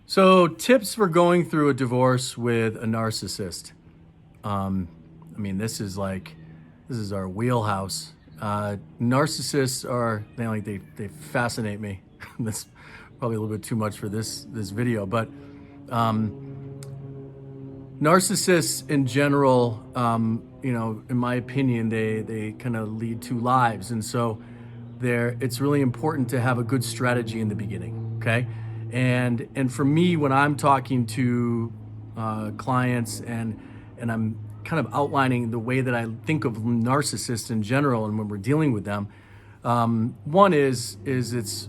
So, tips for going through a divorce with a narcissist. This is our wheelhouse. Narcissists are they fascinate me. That's probably a little bit too much for this video, but narcissists in general, in my opinion, they kind of lead two lives, and so it's really important to have a good strategy in the beginning. Okay, and for me, when I'm talking to clients and I'm kind of outlining the way that I think of narcissists in general, and when we're dealing with them, one is it's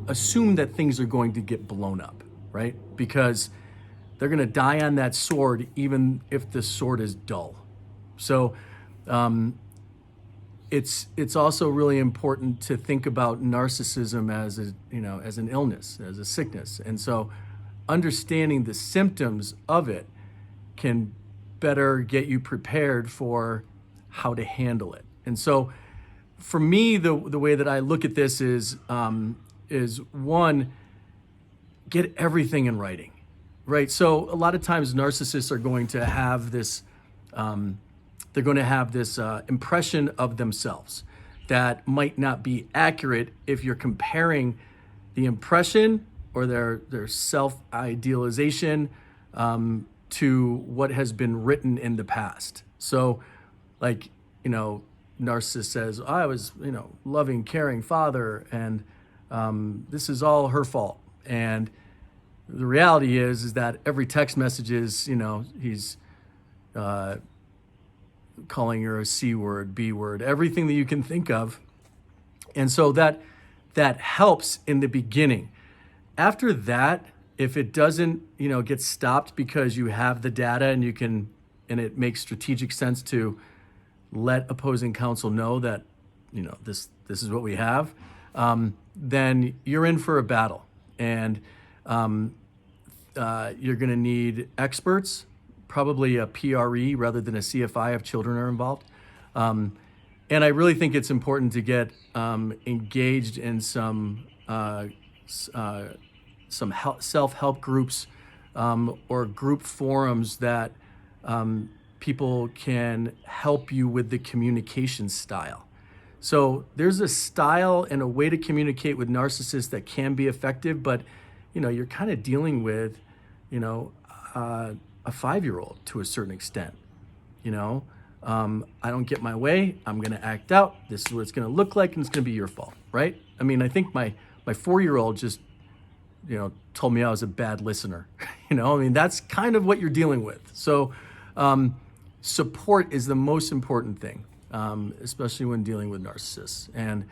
assume that things are going to get blown up, right? Because they're going to die on that sword, even if the sword is dull. So it's also really important to think about narcissism as as an illness, as a sickness, and so understanding the symptoms of it can better get you prepared for how to handle it. And so, for me, the way that I look at this is one, get everything in writing. Right. So a lot of times narcissists are going to have this, impression of themselves that might not be accurate if you're comparing the impression or their self-idealization to what has been written in the past. So narcissist says, I was, loving, caring father, and this is all her fault. And the reality is that every text message is, he's calling her a C word, B word, everything that you can think of. And so that helps in the beginning. After that, if it doesn't, get stopped because you have the data and it makes strategic sense to let opposing counsel know that, this is what we have, then you're in for a battle. And you're going to need experts, probably a PRE rather than a CFI if children are involved. And I really think it's important to get engaged in some self-help groups or group forums that people can help you with the communication style. So there's a style and a way to communicate with narcissists that can be effective, but you're kind of dealing with, a 5-year-old to a certain extent. I don't get my way, I'm going to act out. This is what it's going to look like, and it's going to be your fault, right? I mean, I think my 4-year-old just, told me I was a bad listener. That's kind of what you're dealing with. So support is the most important thing, especially when dealing with narcissists. And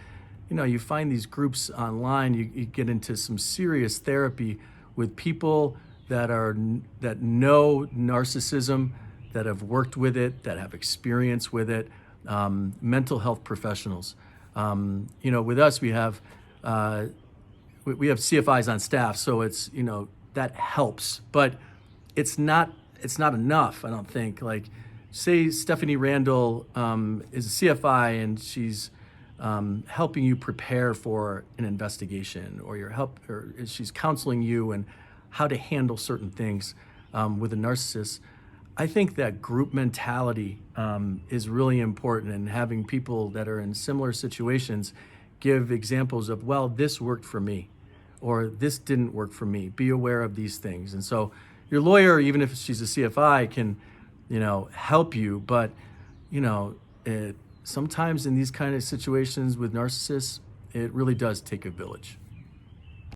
you find these groups online, you get into some serious therapy with people that know narcissism, that have worked with it, that have experience with it, mental health professionals. With us, we have CFIs on staff, so it's, that helps, but it's not enough, I don't think. Like, say Stephanie Randall is a CFI and she's helping you prepare for an investigation, or she's counseling you and how to handle certain things with a narcissist. I think that group mentality is really important, and having people that are in similar situations give examples of, well, this worked for me, or this didn't work for me. Be aware of these things. And so your lawyer, even if she's a CFI, can, help you, but, sometimes in these kind of situations with narcissists, it really does take a village.